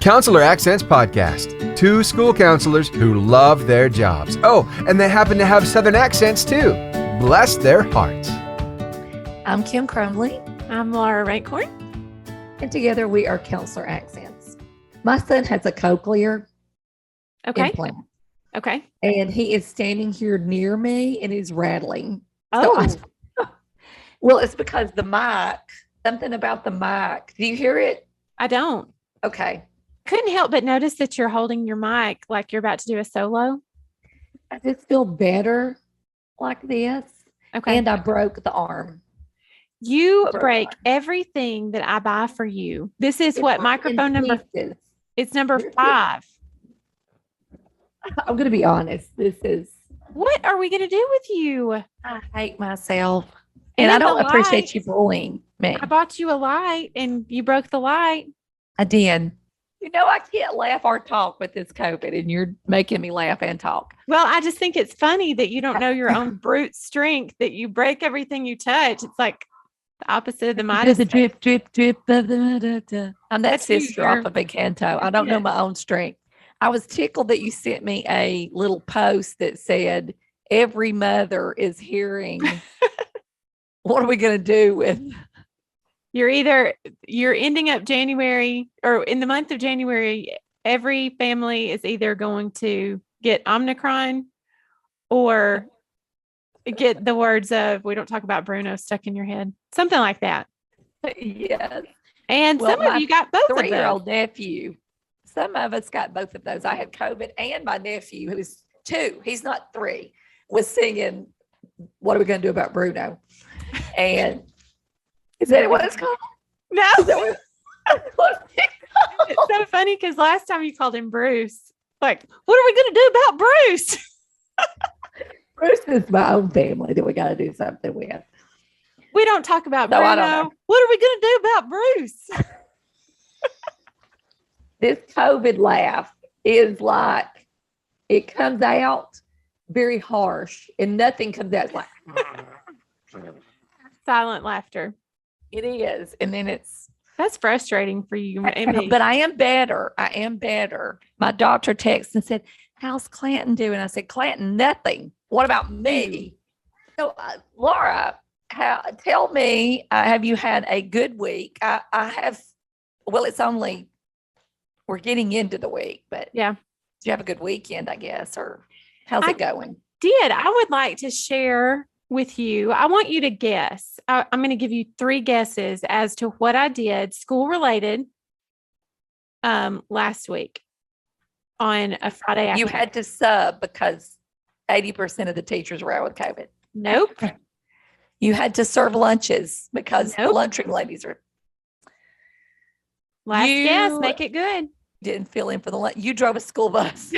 Counselor Accents Podcast. Two school counselors who love their jobs. Oh, and they happen to have Southern accents too. Bless their hearts. I'm Kim Crumley. I'm Laura Raincorn. And together we are Counselor Accents. My son has a cochlear implant. Okay. And he is standing here near me and he's rattling. Oh. Well, it's because the mic, something about the mic. Do you hear it? I don't. Okay. Couldn't help but notice that you're holding your mic like you're about to do a solo. I just feel better like this. Okay. And I broke the arm. You break everything that I buy for you. This is what microphone number? It's number 5. I'm going to be honest. This is. What are we going to do with you? I hate myself. And I don't appreciate you bullying me. I bought you a light and you broke the light. I did. You know, I can't laugh or talk with this COVID, and you're making me laugh and talk. Well, I just think it's funny that you don't know your own brute strength, that you break everything you touch. It's like the opposite of the Midas. The drip, drip, drip. I'm that sister off of Big Canto. I don't know my own strength. I was tickled that you sent me a little post that said, every mother is hearing. What are we going to do with? You're ending up January, or in the month of January, every family is either going to get Omicron or get the words of, we don't talk about Bruno, stuck in your head. Something like that. Yes. And some of you got both of them. 3-year-old nephew. Some of us got both of those. I had COVID, and my nephew, who's 2, he's not 3, was singing, what are we going to do about Bruno? And is that what it's called? No. It's so funny because last time you called him Bruce, like, what are we going to do about Bruce? Bruce is my own family that we got to do something with. We don't talk about No, Bruno. I don't know. What are we going to do about Bruce? This COVID laugh is like, it comes out very harsh and nothing comes out. It's like Silent laughter. it is. And then That's frustrating for you and me. but I am better. My doctor texted and said, how's Clanton doing? I said, Clanton, nothing. What about me? So, Laura, tell me, have you had a good week? I have, well, we're getting into the week, but yeah. Did you have a good weekend, I guess, or how's it going? I would like to share with you. I want you to guess. I'm going to give you 3 guesses as to what I did school related last week on a Friday afternoon. You had to sub because 80% of the teachers were out with COVID. Nope. You had to serve lunches because the Nope. lunchroom ladies are. Last You- guess, make it good. Didn't fill in for the lunch. You drove a school bus.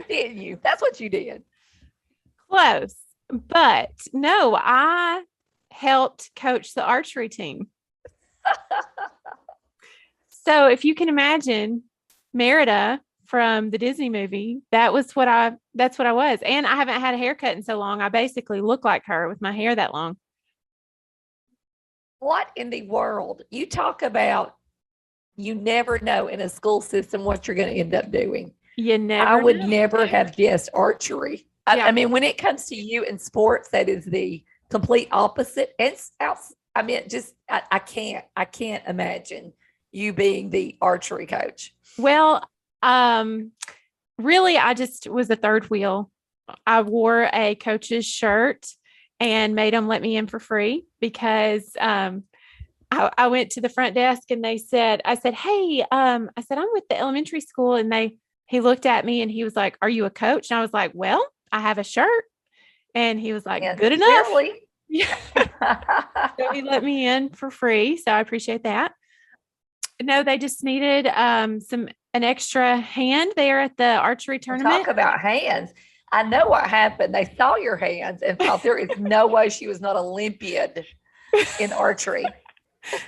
Didn't you? That's what you did. Close. But no, I helped coach the archery team. So if you can imagine Merida from the Disney movie, that's what I was. And I haven't had a haircut in so long. I basically look like her with my hair that long. What in the world? You talk about, you never know in a school system what you're going to end up doing. You never I would know. never have guessed archery. Yeah. I mean, when it comes to you in sports, that is the complete opposite. And I mean, I can't imagine you being the archery coach. Well, really, I just was a third wheel. I wore a coach's shirt and made them let me in for free because I went to the front desk and I said, hey, I'm with the elementary school. And he looked at me and he was like, are you a coach? And I was like, well, I have a shirt. And he was like, good enough. Really? Yeah. So he let me in for free. So I appreciate that. No, they just needed an extra hand there at the archery tournament. Talk about hands. I know what happened. They saw your hands and thought there is no way she was not Olympiad in archery.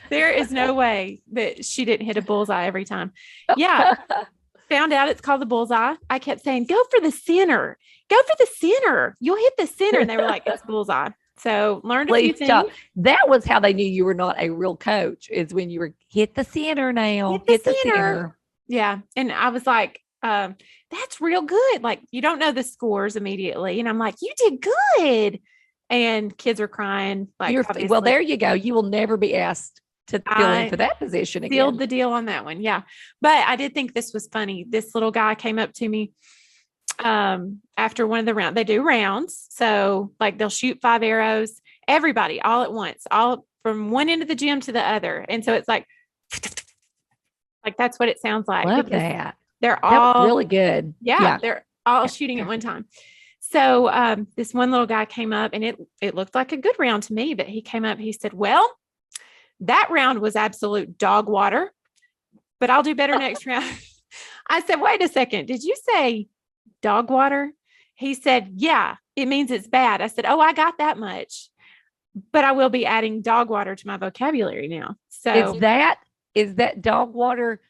There is no way that she didn't hit a bullseye every time. Yeah. Found out it's called the bullseye. I kept saying, go for the center. Go for the center. You'll hit the center. And they were like, it's bullseye. So learned a few Please stop. things. That was how they knew you were not a real coach, is when you were hit the center now. Hit the center. Yeah. And I was like, that's real good. Like, you don't know the scores immediately. And I'm like, you did good. And kids are crying. Like, Well, there you go. You will never be asked to fill in for that position again. Sealed the deal on that one. Yeah. But I did think this was funny. This little guy came up to me after one of the rounds. They do rounds. So like they'll shoot 5 arrows, everybody all at once, all from one end of the gym to the other. And so it's like that's what it sounds like. Love that. They're all really good. Yeah. They're all shooting at one time. So this one little guy came up, and it looked like a good round to me, but he came up, he said, well, that round was absolute dog water, but I'll do better next round. I said, wait a second. Did you say dog water? He said, yeah, it means it's bad. I said, oh, I got that much, but I will be adding dog water to my vocabulary now. So is that dog water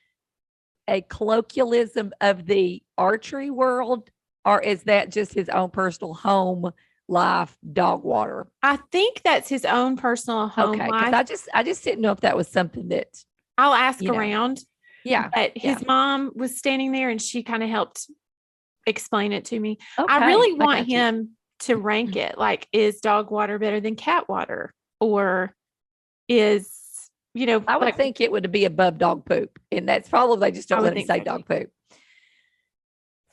a colloquialism of the archery world, or is that just his own personal home life dog water? I think that's his own personal home life. I just didn't know if that was something that I'll ask around. Yeah. But his mom was standing there, and she kind of helped explain it to me. Okay, I really want him to rank it. Like, is dog water better than cat water? Or is, I would think it would be above dog poop. And that's probably, they just don't let me say dog poop.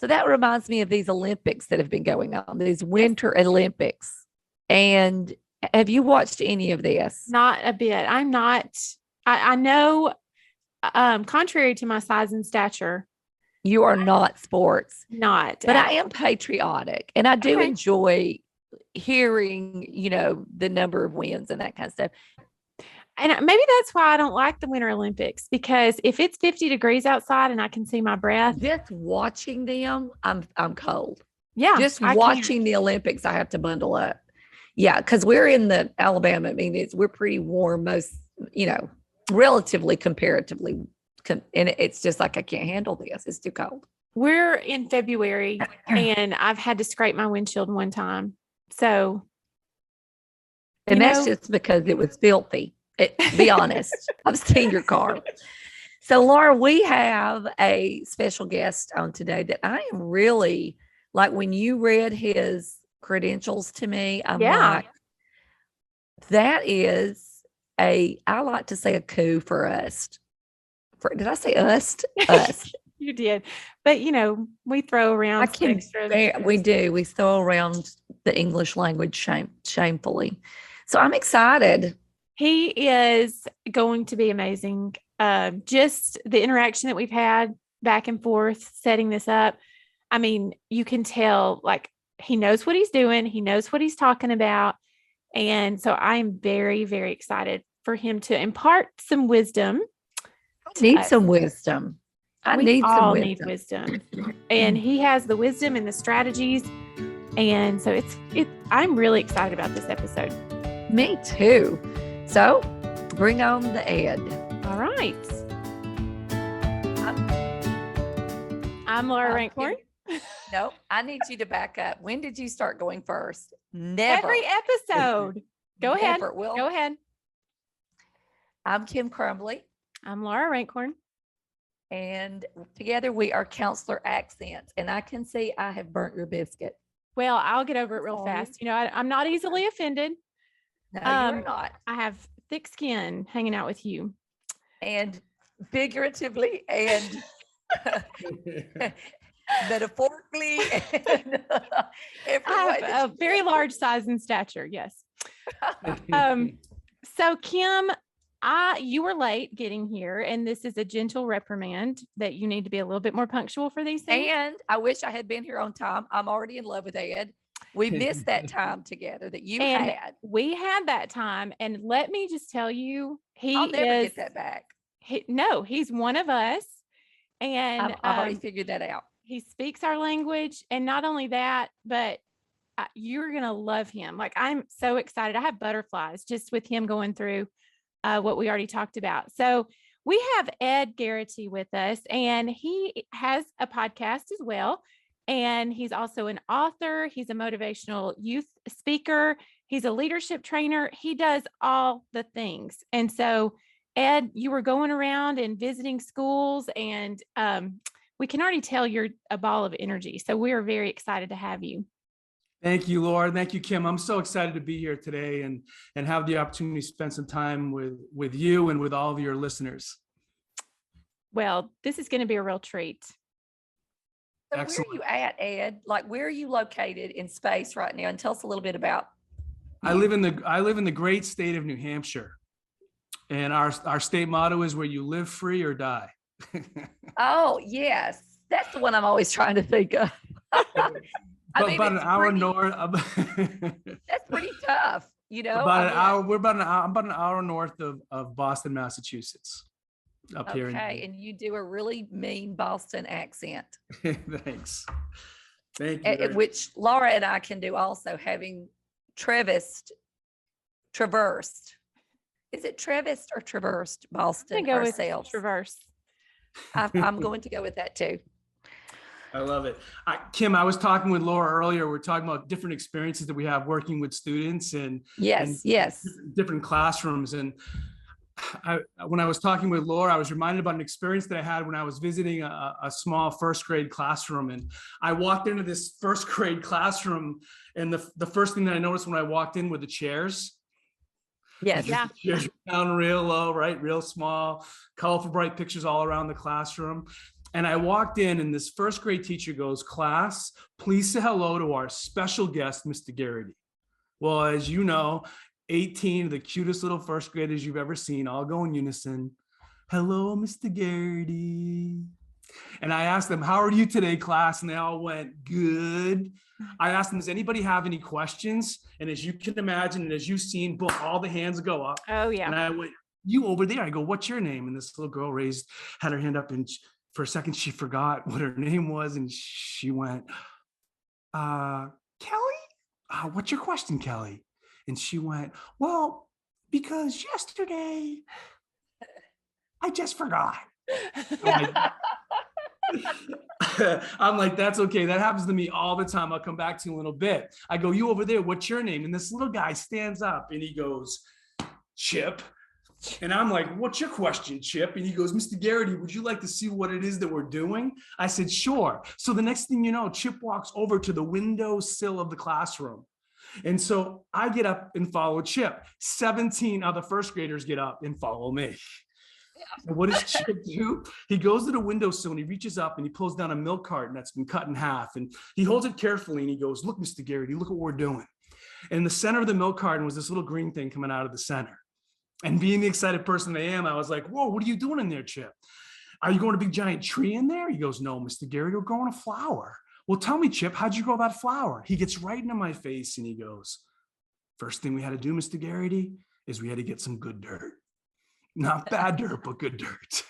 So that reminds me of these Olympics that have been going on, these Winter Olympics. And have you watched any of this? Not a bit. I'm not. I know, contrary to my size and stature, you are not sports. Not. But I am patriotic, and I do enjoy hearing, the number of wins and that kind of stuff. And maybe that's why I don't like the Winter Olympics, because if it's 50 degrees outside and I can see my breath, just watching them, I'm cold. Yeah. Just watching the Olympics, I have to bundle up. Yeah. Cause we're in the Alabama. I mean, we're pretty warm, most, relatively comparatively. And it's just like, I can't handle this. It's too cold. We're in February, and I've had to scrape my windshield one time. So. And that's just because it was filthy. Be honest. I've seen your car. So, Laura, we have a special guest on today that I am really like. When you read his credentials to me, I'm like, that is I like to say a coup for us. Did I say us? Us. You did. But, we throw around. We do. We throw around the English language shamefully. So I'm excited. He is going to be amazing. Just the interaction that we've had back and forth, setting this up. I mean, you can tell, like, he knows what he's doing. He knows what he's talking about. And so I'm very, very excited for him to impart some wisdom. I need some wisdom. Need wisdom. And he has the wisdom and the strategies. And so I'm really excited about this episode. Me too. So bring on the Ed. All right. I'm Laura Rankhorn. No, I need you to back up. When did you start going first? Never. Every episode. Go ahead. Well, go ahead. I'm Kim Crumbly. I'm Laura Rankhorn. And together we are Counselor Accents. And I can see I have burnt your biscuit. Well, I'll get over it real fast. I'm not easily offended. No, you're not. I have thick skin hanging out with you. And figuratively and metaphorically. And I have a very large size and stature. Yes. So Kim, you were late getting here, and this is a gentle reprimand that you need to be a little bit more punctual for these things. And I wish I had been here on time. I'm already in love with Ed. We missed that time together that you had. We had that time. And let me just tell you, I'll never get that back. He's one of us. And I've already figured that out. He speaks our language. And not only that, but you're going to love him. Like, I'm so excited. I have butterflies just with him going through what we already talked about. So we have Ed Gerety with us, and he has a podcast as well. And he's also an author. He's a motivational youth speaker. He's a leadership trainer. He does all the things. And so, Ed, you were going around and visiting schools, and we can already tell you're a ball of energy. So we are very excited to have you. Thank you, Laura. Thank you, Kim. I'm so excited to be here today and have the opportunity to spend some time with you and with all of your listeners. Well, this is going to be a real treat. So Excellent. where are you at, Ed? Like, where are you located in space right now? And tell us a little bit about. I live in the great state of New Hampshire, and our state motto is "Where you live free or die." Oh, yes. That's the one I'm always trying to think of. About an hour north. That's pretty tough, you know. About an hour. I'm about an hour north of Boston, Massachusetts. Up here. Okay, and you do a really mean Boston accent. Thanks. Thank you. Which Laura and I can do also, having traversed. Is it traversed or traversed Boston Go ourselves? with traverse. I'm going to go with that too. I love it. Kim, I was talking with Laura earlier. We're talking about different experiences that we have working with students and yes, different classrooms. And when I was talking with Laura, I was reminded about an experience that I had when I was visiting a small first grade classroom. And I walked into this first grade classroom, and the first thing that I noticed when I walked in were the chairs. Yes. Yeah. The chairs were down real low, right? Real small, colorful, bright pictures all around the classroom. And I walked in, and this first grade teacher goes, "Class, please say hello to our special guest, Mr. Gerety." Well, as you know, 18 of the cutest little first graders you've ever seen all go in unison. "Hello, Mr. Gerety." And I asked them, "How are you today, class?" And they all went, "Good." I asked them, "Does anybody have any questions?" And as you can imagine, and as you've seen, boom, all the hands go up. Oh, yeah. And I went, "You over there." I go, "What's your name?" And this little girl had her hand up, and for a second she forgot what her name was. And she went, "Kelly? What's your question, Kelly?" And she went, "Well, because yesterday I just forgot." I'm like, "That's okay. That happens to me all the time. I'll come back to you in a little bit." I go, "You over there, what's your name?" And this little guy stands up and he goes, "Chip." And I'm like, "What's your question, Chip?" And he goes, "Mr. Gerety, would you like to see what it is that we're doing?" I said, "Sure." So the next thing you know, Chip walks over to the windowsill of the classroom. And so I get up and follow Chip. 17 other first graders get up and follow me. And what does Chip do? He goes to the windowsill and he reaches up and he pulls down a milk carton that's been cut in half. And he holds it carefully and he goes, "Look, Mr. Gerety, look what we're doing." And in the center of the milk carton was this little green thing coming out of the center. And being the excited person I am, I was like, "Whoa, what are you doing in there, Chip? Are you growing a big giant tree in there?" He goes, "No, Mr. Gerety, we're growing a flower." "Well, tell me, Chip, how'd you grow that flower?" He gets right into my face and he goes, "First thing we had to do, Mr. Gerety, is we had to get some good dirt. Not bad dirt, but good dirt."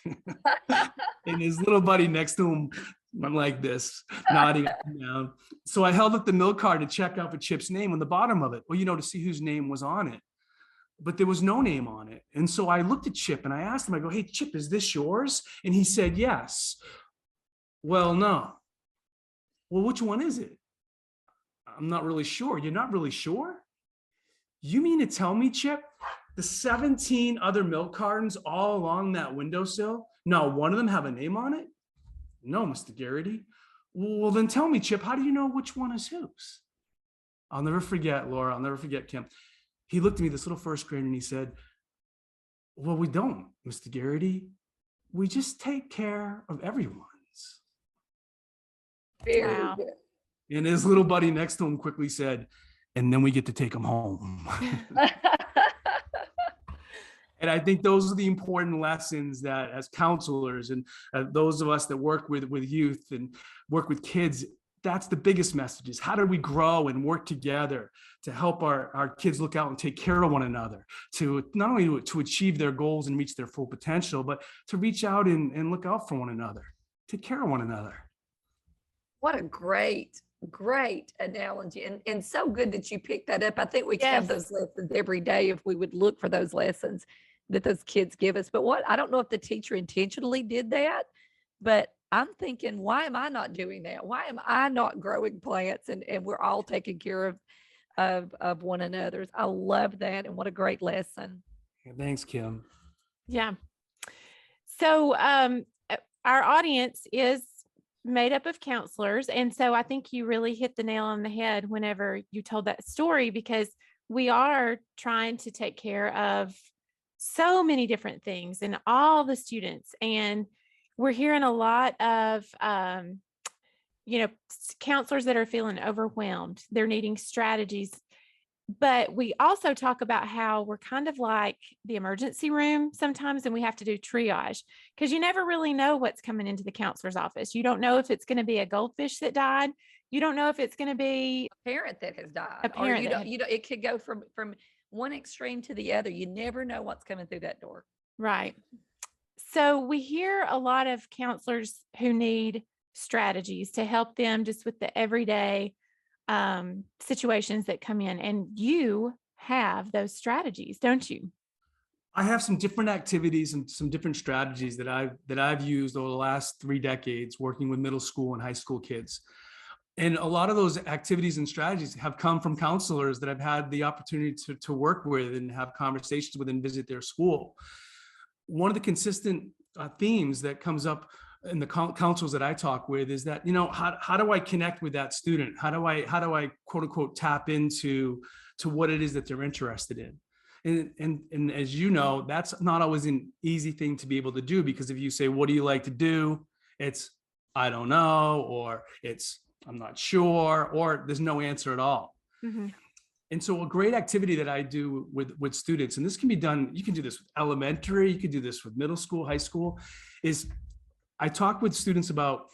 And his little buddy next to him went like this, nodding up and down. So I held up the milk card to check out for Chip's name on the bottom of it. Well, to see whose name was on it. But there was no name on it. And so I looked at Chip and I asked him, I go, "Hey, Chip, is this yours?" And he said, "Yes." "Well, no." "Well, which one is it?" "I'm not really sure." "You're not really sure? You mean to tell me, Chip, the 17 other milk cartons all along that windowsill, not one of them have a name on it?" "No, Mr. Gerety." "Well, then tell me, Chip, how do you know which one is whose?" I'll never forget, Laura. I'll never forget, Kim. He looked at me, this little first grader, and he said, "Well, we don't, Mr. Gerety. We just take care of everyone's." Very Wow. good. And his little buddy next to him quickly said, "And then we get to take them home." And I think those are the important lessons that as counselors and those of us that work with youth and work with kids, that's the biggest message is how do we grow and work together to help our kids look out and take care of one another, to not only to achieve their goals and reach their full potential, but to reach out and look out for one another, take care of one another. What a great analogy. And so good that you picked that up. I think we could have those lessons every day if we would look for those lessons that those kids give us. But I don't know if the teacher intentionally did that, but I'm thinking, why am I not doing that? Why am I not growing plants and we're all taking care of of one another's. I love that. And what a great lesson. Thanks, Kim. Yeah. So our audience is made up of counselors. And so I think you really hit the nail on the head whenever you told that story, because we are trying to take care of so many different things and all the students. And we're hearing a lot of, counselors that are feeling overwhelmed. They're needing strategies. But we also talk about how we're kind of like the emergency room sometimes, and we have to do triage because you never really know what's coming into the counselor's office. You don't know if it's going to be a goldfish that died. You don't know if it's going to be A parent that has died. A parent Or that it could go from one extreme to the other. You never know what's coming through that door. right. So we hear a lot of counselors who need strategies to help them just with the everyday situations that come in, and you have those strategies, don't you? I have some different activities and some different strategies that I've used over the last 3 decades working with middle school and high school kids. And a lot of those activities and strategies have come from counselors that I've had the opportunity to work with and have conversations with and visit their school. One of the consistent themes that comes up in the counsels that I talk with is that, how do I connect with that student? How do I quote unquote tap into what it is that they're interested in? And as you know, that's not always an easy thing to be able to do, because if you say, what do you like to do? It's, I don't know, or it's, I'm not sure, or there's no answer at all. Mm-hmm. And so a great activity that I do with students, and this can be done, you can do this with elementary, you can do this with middle school, high school, is I talk with students about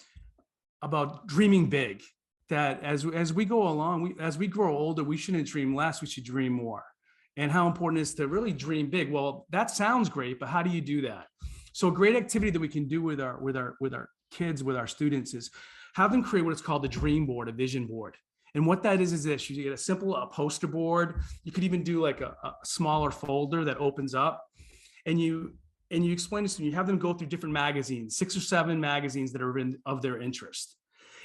dreaming big, that as we go along, as we grow older, we shouldn't dream less, we should dream more. And how important it is to really dream big. Well, that sounds great, but how do you do that? So a great activity that we can do with our kids, with our students, is have them create what's called a dream board, a vision board. And what that is this: you get a poster board. You could even do like a smaller folder that opens up, and you explain this to them. You have them go through different magazines, 6 or 7 magazines that are of their interest.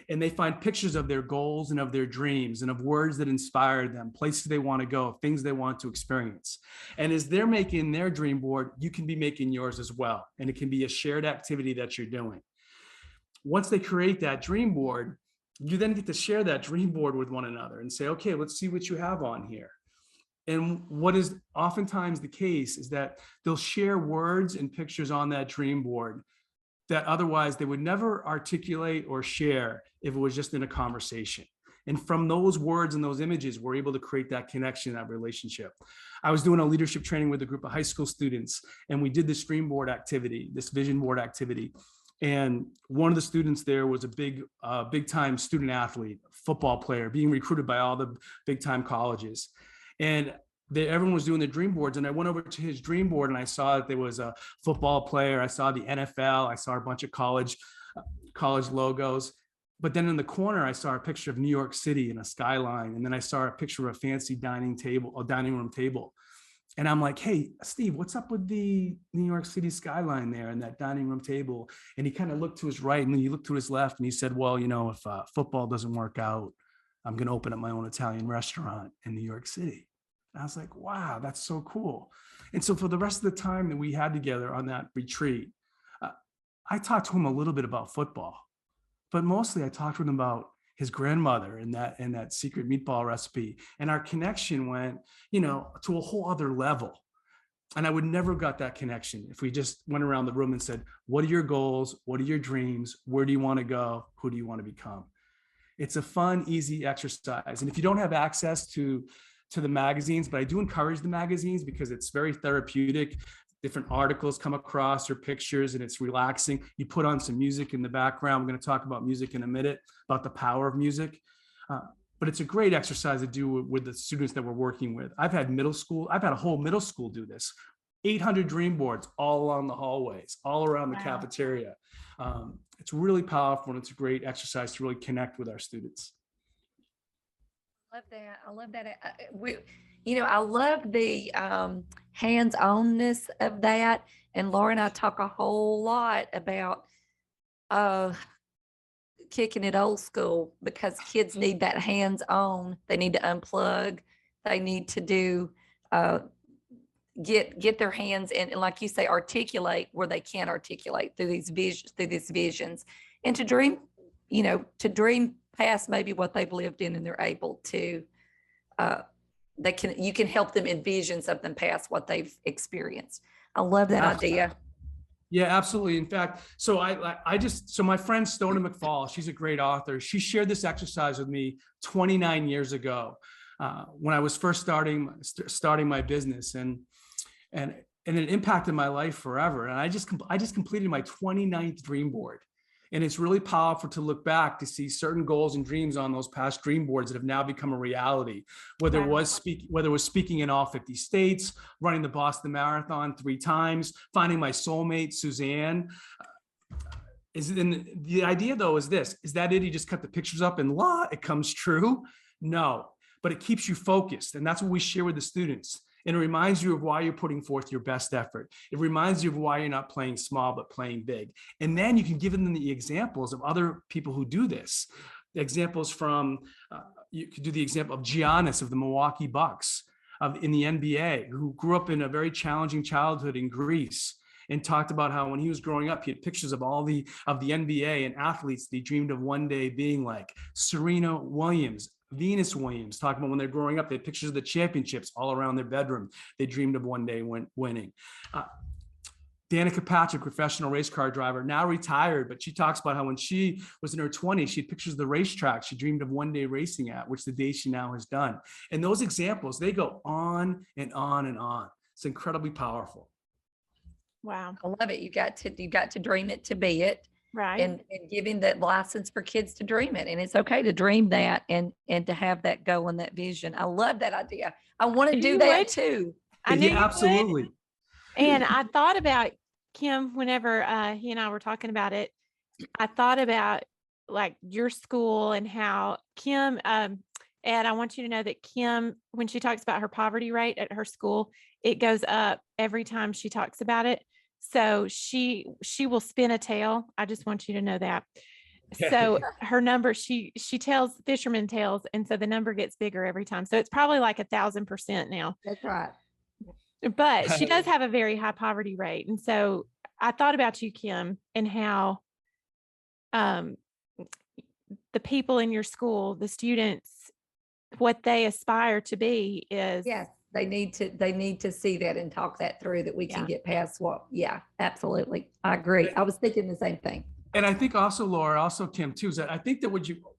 And they find pictures of their goals and of their dreams and of words that inspired them, places they want to go, things they want to experience. And as they're making their dream board, you can be making yours as well. And it can be a shared activity that you're doing. Once they create that dream board, you then get to share that dream board with one another and say, okay, let's see what you have on here. And what is oftentimes the case is that they'll share words and pictures on that dream board that otherwise they would never articulate or share if it was just in a conversation. And from those words and those images, we're able to create that connection, that relationship. I was doing a leadership training with a group of high school students, and we did this dream board activity, this vision board activity. And one of the students there was a big time student athlete, football player, being recruited by all the big time colleges. And everyone was doing the dream boards, and I went over to his dream board and I saw that there was a football player. I saw the NFL. I saw a bunch of college logos. But then in the corner, I saw a picture of New York City and a skyline. And then I saw a picture of a fancy dining room table. And I'm like, hey, Steve, what's up with the New York City skyline there and that dining room table? And he kind of looked to his right and then he looked to his left and he said, well, if football doesn't work out, I'm going to open up my own Italian restaurant in New York City. And I was like, wow, that's so cool. And so for the rest of the time that we had together on that retreat, I talked to him a little bit about football, but mostly I talked with him about his grandmother and that secret meatball recipe. And our connection went, to a whole other level. And I would never have got that connection if we just went around the room and said, what are your goals? What are your dreams? Where do you want to go? Who do you want to become? It's a fun, easy exercise. And if you don't have access to the magazines, but I do encourage the magazines because it's very therapeutic. Different articles come across or pictures, and it's relaxing. You put on some music in the background. We're going to talk about music in a minute, about the power of music. But it's a great exercise to do with the students that we're working with. I've had a whole middle school do this. 800 dream boards all along the hallways, all around the cafeteria. It's really powerful, and it's a great exercise to really connect with our students. I love that. I love the hands-onness of that. And Laura and I talk a whole lot about kicking it old school because kids need that hands-on. They need to unplug. They need to do get their hands in, and like you say, articulate where they can't articulate through these visions, and to dream, to dream past maybe what they've lived in, and they're able to you can help them envision something past what they've experienced. I love that idea. Yeah, absolutely. In fact, so my friend Stoney McFall, she's a great author. She shared this exercise with me 29 years ago when I was first starting my business, and it impacted my life forever. And I just completed my 29th dream board. And it's really powerful to look back to see certain goals and dreams on those past dream boards that have now become a reality. Whether it was speaking in all 50 states, running the Boston Marathon 3 times, finding my soulmate, Suzanne. The idea though is this: is that it? You just cut the pictures up and it comes true? No, but it keeps you focused, and that's what we share with the students. And it reminds you of why you're putting forth your best effort. It reminds you of why you're not playing small, but playing big. And then you can give them the examples of other people who do this. The examples from, you could do the example of Giannis of the Milwaukee Bucks in the NBA, who grew up in a very challenging childhood in Greece, and talked about how when he was growing up, he had pictures of all the NBA and athletes that he dreamed of one day being like. Serena Williams, Venus Williams, talking about when they're growing up, they had pictures of the championships all around their bedroom. They dreamed of one day winning. Danica Patrick, professional race car driver, now retired, but she talks about how when she was in her 20s, she had pictures of the racetrack she dreamed of one day racing at, which the day she now has done. And those examples, they go on and on and on. It's incredibly powerful. Wow. I love it. You got to dream it to be it. Right. And giving that license for kids to dream it. And it's okay to dream that and to have that goal and that vision. I love that idea. I want to do that too. I knew absolutely. And I thought about Kim, whenever he and I were talking about it, I thought about like your school and how Kim, Ed, I want you to know that Kim, when she talks about her poverty rate at her school, it goes up every time she talks about it. So she will spin a tale. I just want you to know that. So her number, she tells fisherman tales. And so the number gets bigger every time. So it's probably like 1,000% now. That's right. But she does have a very high poverty rate. And so I thought about you, Kim, and how the people in your school, the students, what they aspire to be is. Yes. They need to see that and talk that through, that we can get past absolutely. I agree. I was thinking the same thing. And I think also, Laura, also Kim too, is that I think that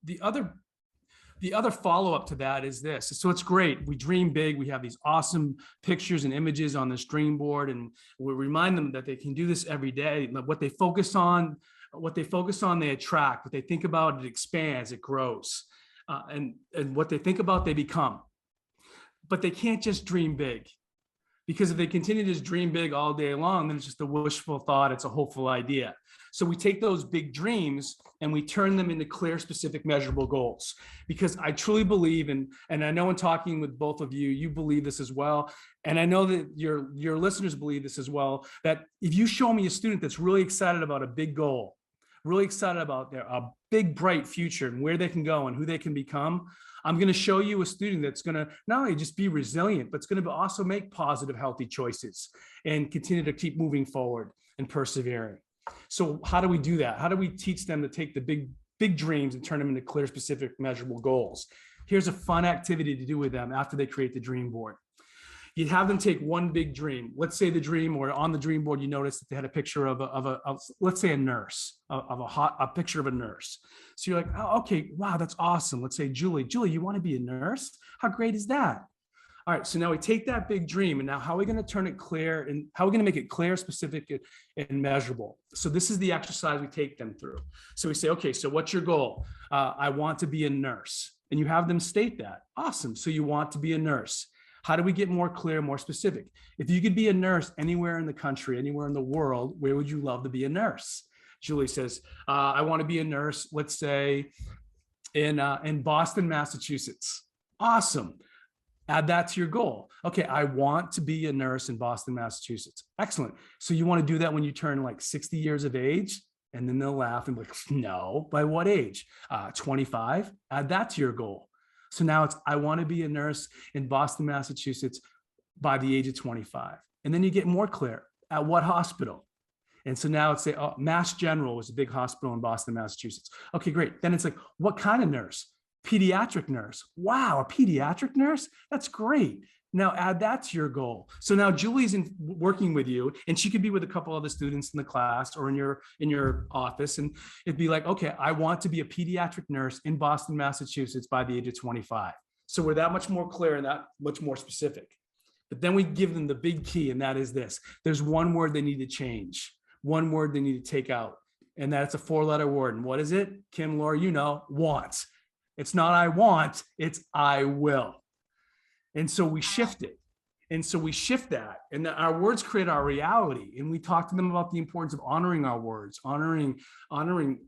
the other follow-up to that is this. So it's great. We dream big. We have these awesome pictures and images on this dream board, and we remind them that they can do this every day. What they focus on, they attract. What they think about, it expands, it grows. And what they think about, they become. But they can't just dream big, because if they continue to just dream big all day long, then it's just a wishful thought. It's a hopeful idea. So we take those big dreams and we turn them into clear, specific, measurable goals. Because I truly believe, and I know in talking with both of you, you believe this as well. And I know that your listeners believe this as well, that if you show me a student that's really excited about a big goal, really excited about a big, bright future and where they can go and who they can become, I'm going to show you a student that's going to not only just be resilient, but it's going to also make positive, healthy choices and continue to keep moving forward and persevering. So how do we do that? How do we teach them to take the big dreams and turn them into clear, specific, measurable goals? Here's a fun activity to do with them after they create the dream board. You'd have them take one big dream. Let's say the dream, or on the dream board, you notice that they had a picture of let's say a nurse, a picture of a nurse. So you're like, oh, okay, wow, that's awesome. Let's say Julie, you want to be a nurse? How great is that? All right, so now we take that big dream, and now how are we going to turn it clear, and how are we going to make it clear, specific, and measurable? So this is the exercise we take them through. So we say, okay, so what's your goal? I want to be a nurse. And you have them state that. Awesome. So you want to be a nurse. How do we get more clear, more specific? If you could be a nurse anywhere in the country, anywhere in the world, where would you love to be a nurse? Julie says, I want to be a nurse, let's say in Boston, Massachusetts. Awesome. Add that to your goal. Okay, I want to be a nurse in Boston, Massachusetts. Excellent. So you want to do that when you turn like 60 years of age? And then they'll laugh and be like, no, by what age? 25, add that to your goal. So now it's, I want to be a nurse in Boston, Massachusetts by the age of 25. And then you get more clear, at what hospital? And so now it's say, oh, Mass General was a big hospital in Boston, Massachusetts. Okay, great. Then it's like, what kind of nurse? Pediatric nurse. Wow, a pediatric nurse? That's great. Now add that to your goal. So now Julie's working with you, and she could be with a couple other students in the class or in your office, and it'd be like, okay, I want to be a pediatric nurse in Boston, Massachusetts by the age of 25. So we're that much more clear and that much more specific. But then we give them the big key, and that is this. There's one word they need to change, one word they need to take out, and that's a 4-letter word. And what is it? Kim, Laura, you know, want. It's not I want, it's I will. And so we shift it. And so we shift that, and our words create our reality. And we talk to them about the importance of honoring our words, honoring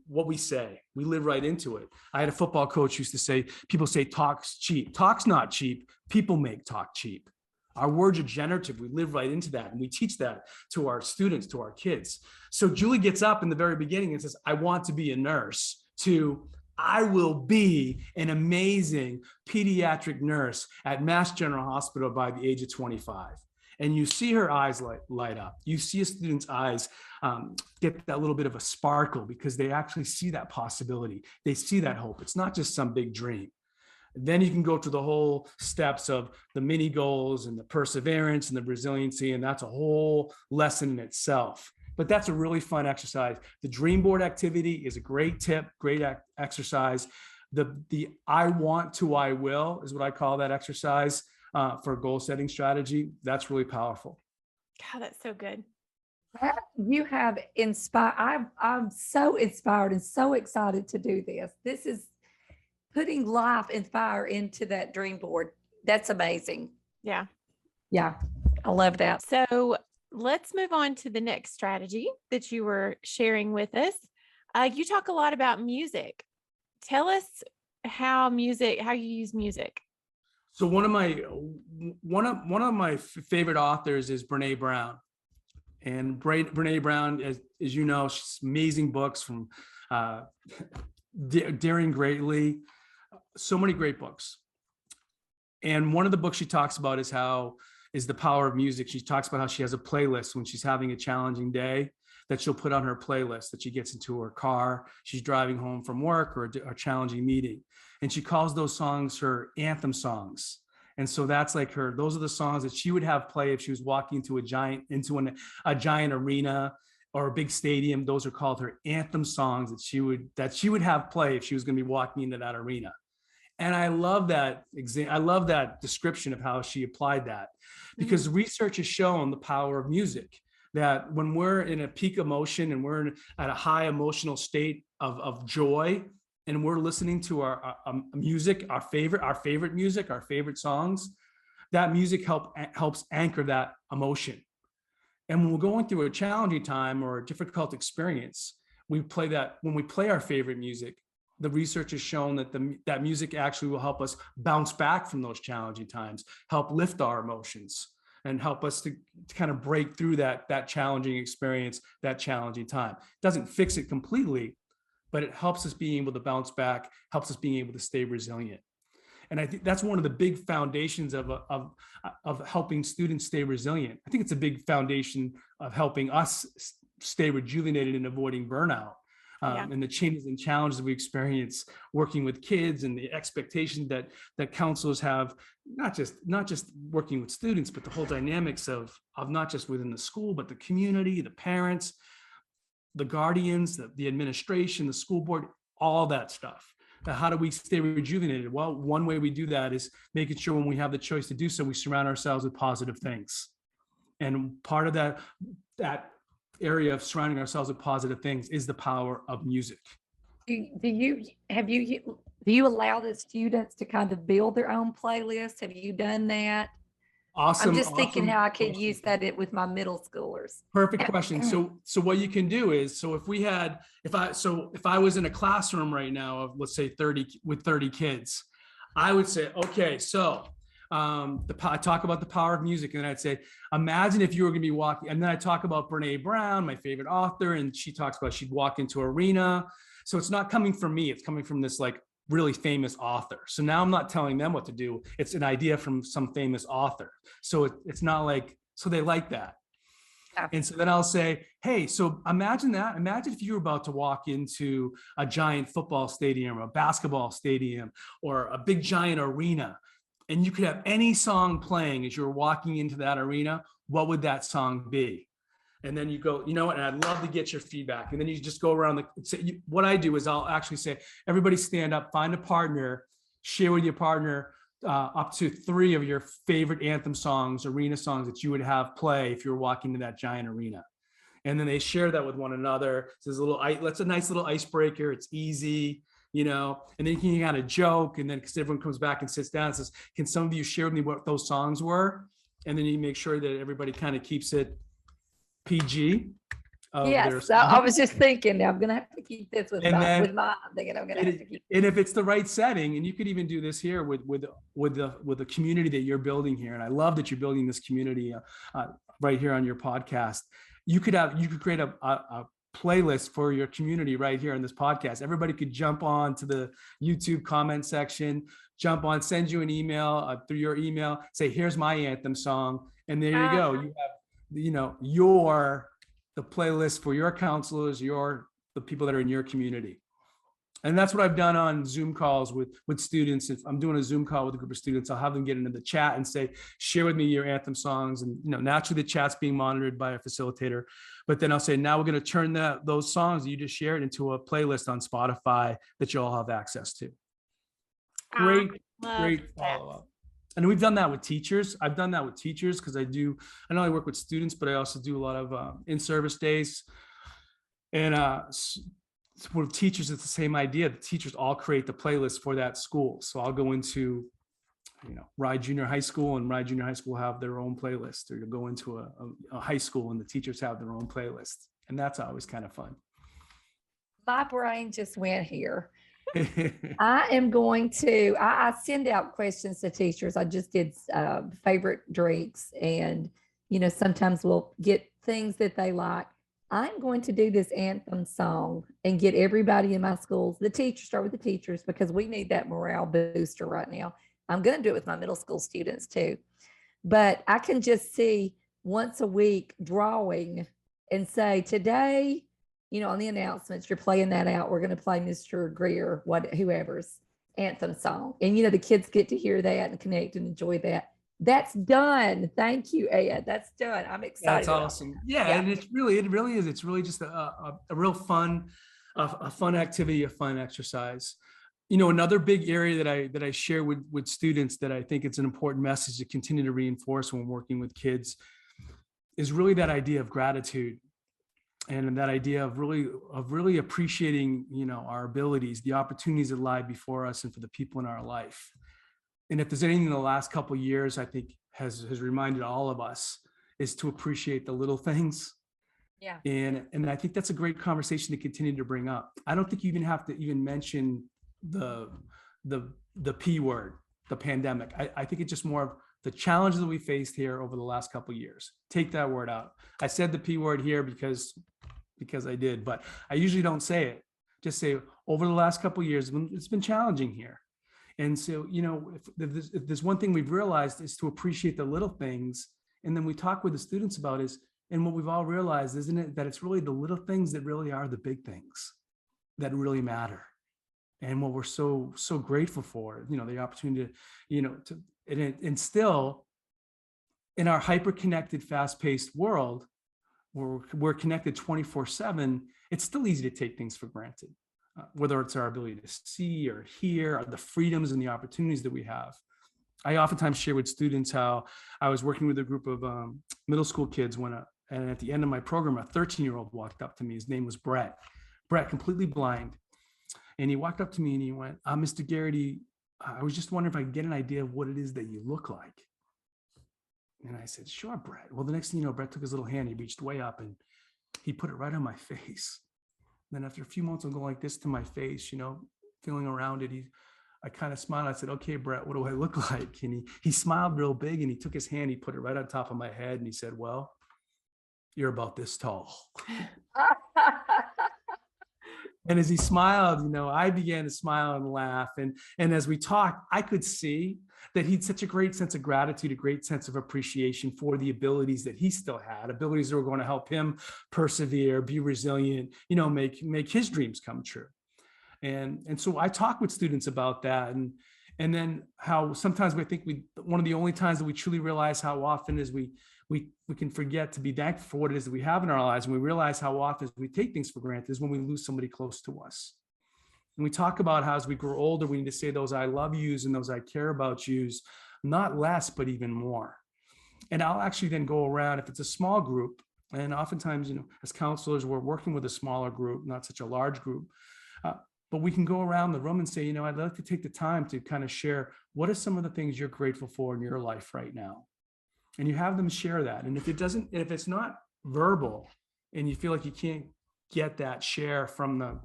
what we say. We live right into it. I had a football coach who used to say, people say talk's cheap. Talk's not cheap. People make talk cheap. Our words are generative. We live right into that. And we teach that to our students, to our kids. So Julie gets up in the very beginning and says, I want to be a nurse, to I will be an amazing pediatric nurse at Mass General Hospital by the age of 25. And you see her eyes light up. You see a student's eyes get that little bit of a sparkle because they actually see that possibility. They see that hope. It's not just some big dream. Then you can go through the whole steps of the mini goals and the perseverance and the resiliency, and that's a whole lesson in itself. But that's a really fun exercise. The dream board activity is a great tip, great exercise. The I want to I will is what I call that exercise for a goal setting strategy. That's really powerful. God, that's so good. You have inspired. I'm so inspired and so excited to do this. This is putting life and fire into that dream board. That's amazing. Yeah. Yeah. I love that. So let's move on to the next strategy that you were sharing with us. You talk a lot about music. Tell us how you use music. So one of my favorite authors is Brene Brown. And Brene Brown, as you know, she's amazing books from Daring Greatly, so many great books. And one of the books she talks about is the power of music. She talks about how she has a playlist when she's having a challenging day that she'll put on her playlist that she gets into her car. She's driving home from work or a challenging meeting. And she calls those songs her anthem songs. And so that's like those are the songs that she would have play if she was walking into a giant arena or a big stadium. Those are called her anthem songs that she would have play if she was going to be walking into that arena. And I love that description of how she applied that, because research has shown the power of music, that when we're in a peak emotion and we're at a high emotional state of joy, and we're listening to our music, our favorite music, our favorite songs, that music helps anchor that emotion. And when we're going through a challenging time or a difficult experience, when we play our favorite music, the research has shown that that music actually will help us bounce back from those challenging times, help lift our emotions, and help us to kind of break through that challenging experience, that challenging time. It doesn't fix it completely, but it helps us being able to bounce back, helps us being able to stay resilient. And I think that's one of the big foundations of helping students stay resilient. I think it's a big foundation of helping us stay rejuvenated and avoiding burnout. And the changes and challenges we experience working with kids, and the expectation that counselors have, not just working with students, but the whole dynamics of not just within the school, but the community, the parents, the guardians, the administration, the school board, all that stuff. Now, how do we stay rejuvenated? Well, one way we do that is making sure when we have the choice to do so, we surround ourselves with positive things. And part of that area of surrounding ourselves with positive things is the power of music. Do you allow the students to kind of build their own playlist? Have you done that? Awesome. I'm just thinking how I could use that with my middle schoolers. Perfect question. So what you can do is, if I was in a classroom right now of, let's say 30 kids, I would say, okay, so I talk about the power of music, and then I'd say, imagine if you were going to be walking, and then I talk about Brene Brown, my favorite author, and she talks about she'd walk into an arena. So it's not coming from me; it's coming from this like really famous author. So now I'm not telling them what to do; it's an idea from some famous author. So it's not like, so they like that. Yeah. And so then I'll say, hey, so imagine that. Imagine if you were about to walk into a giant football stadium, or a basketball stadium, or a big giant arena, and you could have any song playing as you're walking into that arena. What would that song be? And then you go, you know what? And I'd love to get your feedback. And then you just go around what I do is I'll actually say, everybody stand up, find a partner, share with your partner up to 3 of your favorite anthem songs, arena songs that you would have play if you're walking to that giant arena. And then they share that with one another. So that's a nice little icebreaker. It's easy, you know, and then you can kind of joke. And then because everyone comes back and sits down and says, can some of you share with me what those songs were? And then you make sure that everybody kind of keeps it PG. Yes, I was just thinking, I'm going to have to keep this with And my, then- with my, I'm thinking I'm going to have to keep. And if it's the right setting, and you could even do this here with the community that you're building here, and I love that you're building this community right here on your podcast. You could create a playlist for your community right here on this podcast. Everybody could jump on to the YouTube comment section, jump on, send you an email through your email, say, here's my anthem song, and there you go. You have, the playlist for your counselors, the people that are in your community. And that's what I've done on Zoom calls with students. If I'm doing a Zoom call with a group of students, I'll have them get into the chat and say, share with me your anthem songs. And, naturally the chat's being monitored by a facilitator, but then I'll say, now we're going to turn those songs that you just shared into a playlist on Spotify that you all have access to. Great follow-up. And we've done that with teachers. I've done that with teachers because I not only work with students, but I also do a lot of in-service days. And with teachers, it's the same idea. The teachers all create the playlist for that school. So I'll go into, Rye Junior High School, and Rye Junior High School have their own playlist, or you'll go into a high school and the teachers have their own playlist. And that's always kind of fun. My brain just went here. I am going to, I send out questions to teachers. I just did favorite drinks, and, sometimes we'll get things that they like. I'm going to do this anthem song and get everybody in my schools, start with the teachers, because we need that morale booster right now. I'm going to do it with my middle school students too. But I can just see once a week drawing and say, today, on the announcements, you're playing that out. We're going to play Mr. Greer, whoever's anthem song. And, the kids get to hear that and connect and enjoy that. That's done. Thank you, Ed. That's done. I'm excited. That's awesome. Yeah. And it really is. It's really just a real fun, a fun activity, a fun exercise. Another big area that I share with students that I think it's an important message to continue to reinforce when working with kids is really that idea of gratitude. And that idea of really appreciating, our abilities, the opportunities that lie before us and for the people in our life. And if there's anything in the last couple of years, I think has reminded all of us, is to appreciate the little things. Yeah. And I think that's a great conversation to continue to bring up. I don't think you even have to even mention the P word, the pandemic. I think it's just more of the challenges that we faced here over the last couple of years. Take that word out. I said the P word here because I did, but I usually don't say it. Just say over the last couple of years, it's been challenging here. And so, if there's one thing we've realized is to appreciate the little things. And then we talk with the students about and what we've all realized, isn't it, that it's really the little things that really are the big things that really matter. And what we're so grateful for, the opportunity to, and still in our hyper-connected, fast-paced world, where we're connected 24/7, it's still easy to take things for granted, whether it's our ability to see or hear, or the freedoms and the opportunities that we have. I oftentimes share with students how I was working with a group of middle school kids and at the end of my program, a 13-year-old walked up to me. His name was Brett, completely blind. And he walked up to me and he went, Mr. Gerety, I was just wondering if I could get an idea of what it is that you look like. And I said, sure, Brett. Well, the next thing you know, Brett took his little hand, he reached way up and he put it right on my face. And then after a few months, I'm going like this to my face, feeling around it. I kind of smiled. I said, okay, Brett, what do I look like? And he smiled real big, and he took his hand, he put it right on top of my head, and he said, well, you're about this tall. And as he smiled, I began to smile and laugh. And as we talked, I could see that he'd such a great sense of gratitude, a great sense of appreciation for the abilities that he still had, abilities that were going to help him persevere, be resilient, make his dreams come true. And so I talk with students about that. And then how sometimes we think one of the only times that we truly realize how often is we can forget to be thankful for what it is that we have in our lives. And we realize how often we take things for granted is when we lose somebody close to us. And we talk about how as we grow older, we need to say those I love yous and those I care about yous, not less, but even more. And I'll actually then go around, if it's a small group, and oftentimes, as counselors, we're working with a smaller group, not such a large group. But we can go around the room and say, I'd like to take the time to kind of share what are some of the things you're grateful for in your life right now. And you have them share that. And if it's not verbal and you feel like you can't get that share from a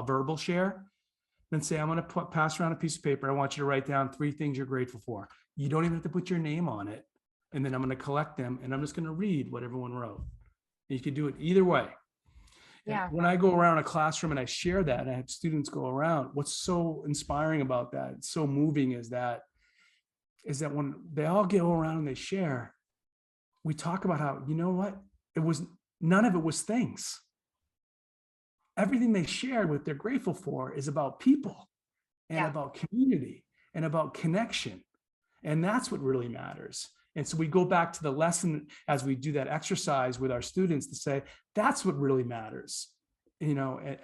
verbal share, then say, I'm going to pass around a piece of paper. I want you to write down 3 things you're grateful for. You don't even have to put your name on it. And then I'm going to collect them and I'm just going to read what everyone wrote. And you can do it either way. Yeah. When I go around a classroom and I share that, and I have students go around, what's so inspiring about that, it's so moving is that when they all go around and they share, we talk about how, none of it was things. Everything they shared, what they're grateful for, is about people and about community and about connection. And that's what really matters. And so we go back to the lesson as we do that exercise with our students to say, that's what really matters,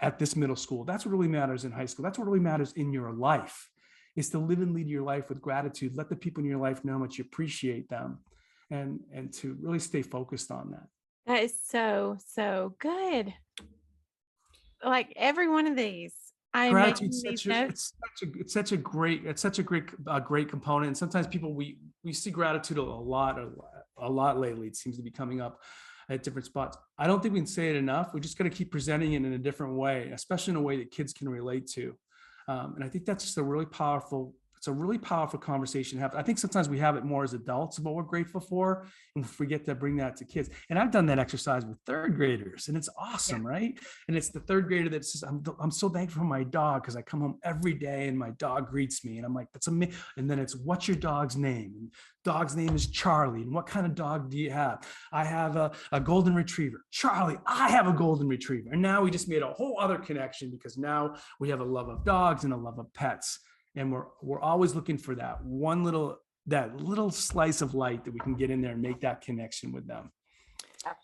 at this middle school. That's what really matters in high school. That's what really matters in your life, is to live and lead your life with gratitude. Let the people in your life know how much you appreciate them, and to really stay focused on that. That is so, so good. Like every one of these, I'm Gratitude, making these notes. it's such a great component. And sometimes people, we see gratitude a lot lately. It seems to be coming up at different spots. I don't think we can say it enough. We just got to keep presenting it in a different way, especially in a way that kids can relate to. And I think that's just a really powerful conversation to have. I think sometimes we have it more as adults about what we're grateful for, and we forget to bring that to kids. And I've done that exercise with 3rd graders, and it's awesome, right? And it's the 3rd grader that says, I'm so thankful for my dog because I come home every day and my dog greets me. And I'm like, that's amazing. And then it's, what's your dog's name? And dog's name is Charlie. And what kind of dog do you have? I have a golden retriever. Charlie, I have a golden retriever. And now we just made a whole other connection because now we have a love of dogs and a love of pets. And we're always looking for that little slice of light that we can get in there and make that connection with them.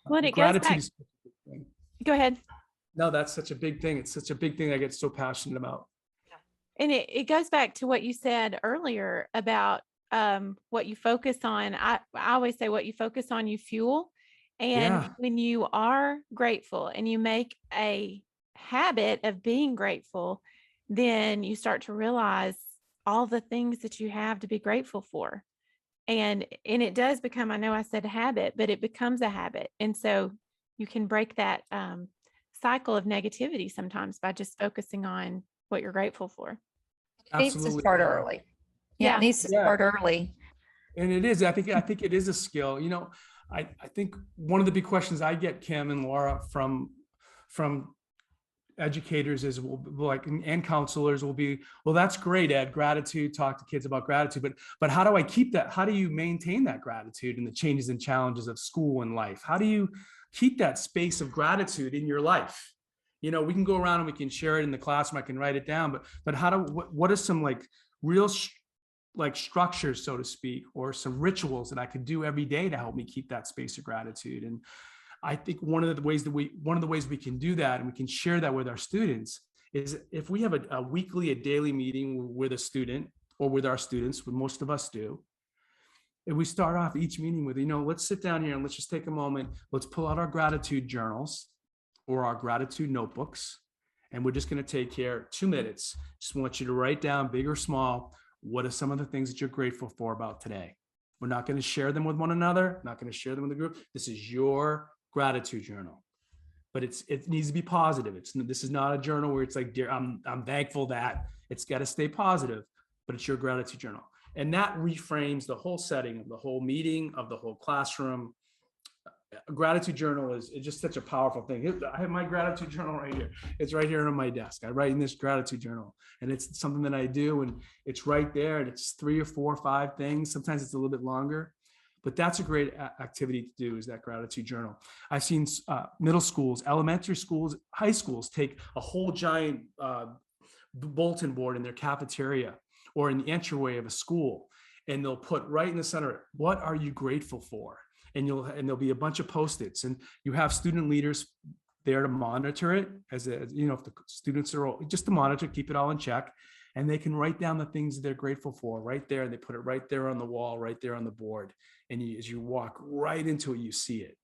Well, it Gratitude goes back. is such a big thing. Go ahead. No, that's such a big thing. It's such a big thing I get so passionate about. And it goes back to what you said earlier about what you focus on. I always say what you focus on, you fuel. And when you are grateful and you make a habit of being grateful, then you start to realize all the things that you have to be grateful for. And it does become, I know I said habit, but it becomes a habit. And so you can break that cycle of negativity sometimes by just focusing on what you're grateful for. It needs to start early. Yeah, it needs to start early. And it is. I think it is a skill. I think one of the big questions I get, Kim and Laura, from educators and counselors will be, well, that's great, Ed, gratitude, talk to kids about gratitude, but how do I keep that? How do you maintain that gratitude in the changes and challenges of school and life? How do you keep that space of gratitude in your life? We can go around and we can share it in the classroom. I can write it down, but what are some real structures, so to speak, or some rituals that I could do every day to help me keep that space of gratitude? And I think one of the ways we can do that, and we can share that with our students, is if we have a daily meeting with a student or with our students, what most of us do, and we start off each meeting with, let's sit down here and let's just take a moment. Let's pull out our gratitude journals or our gratitude notebooks, and we're just going to take here 2 minutes. Just want you to write down, big or small, what are some of the things that you're grateful for about today. We're not going to share them with one another, not going to share them with the group. This is your gratitude journal, but it needs to be positive. This is not a journal where it's like, dear, I'm thankful that. It's got to stay positive. but it's your gratitude journal. And that reframes the whole setting of the whole meeting, of the whole classroom. A gratitude journal is just such a powerful thing. I have my gratitude journal right here. It's right here on my desk. I write in this gratitude journal, and it's something that I do, and it's right there, and it's 3 or 4 or 5 things. Sometimes it's a little bit longer, but that's a great activity to do, is that gratitude journal. I've seen middle schools, elementary schools, high schools take a whole giant bulletin board in their cafeteria or in the entryway of a school, and they'll put right in the center, what are you grateful for? And there'll be a bunch of Post-its, and you have student leaders there to monitor it, if the students are just to monitor, keep it all in check, and they can write down the things that they're grateful for right there. And they put it right there on the wall, right there on the board. And as you walk right into it, you see it.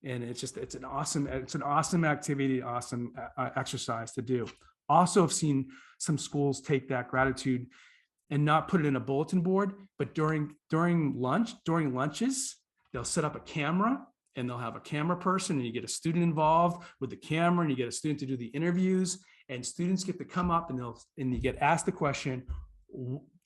And it's an awesome activity, awesome exercise to do. Also, I've seen some schools take that gratitude and not put it in a bulletin board, but during lunches, they'll set up a camera, and they'll have a camera person, and you get a student involved with the camera, and you get a student to do the interviews, and students get to come up and you get asked the question,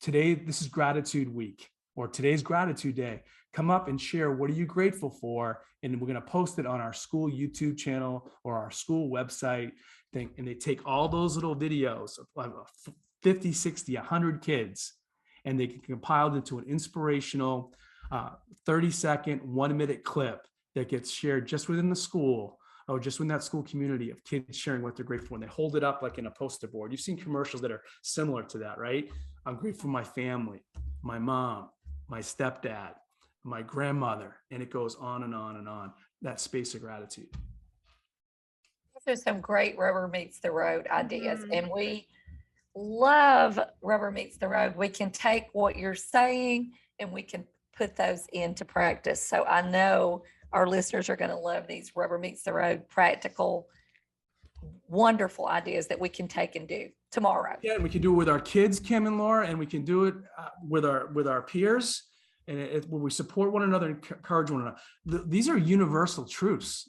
today, this is gratitude week, or today's gratitude day. Come up and share, what are you grateful for? And we're going to post it on our school YouTube channel or our school website thing. And they take all those little videos of 50, 60, 100 kids, and they can compile it into an inspirational 30-second, 1-minute clip that gets shared just within the school, or just within that school community, of kids sharing what they're grateful for. And they hold it up like in a poster board. You've seen commercials that are similar to that, right? I'm grateful for my family, my mom, my stepdad, my grandmother, and it goes on and on and on. That space of gratitude. There's some great rubber meets the road ideas, and we love rubber meets the road. We can take what you're saying and we can put those into practice. So I know our listeners are going to love these rubber meets the road, practical, wonderful ideas that we can take and do tomorrow. Yeah, and we can do it with our kids, Kim and Laura, and we can do it with our peers, and where we support one another and encourage one another. These are universal truths.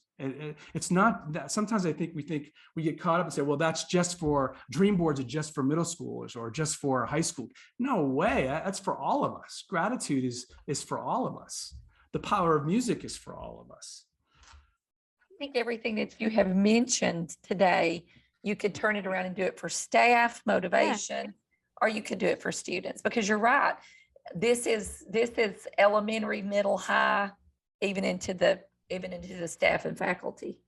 It's not that sometimes I think we get caught up and say, well, that's just for dream boards, are just for middle schoolers or just for high school. No way. That's for all of us. Gratitude is for all of us. The power of music is for all of us. I think everything that you have mentioned today, you could turn it around and do it for staff motivation, or you could do it for students, because you're right. This is elementary, middle, high, even into the staff and faculty.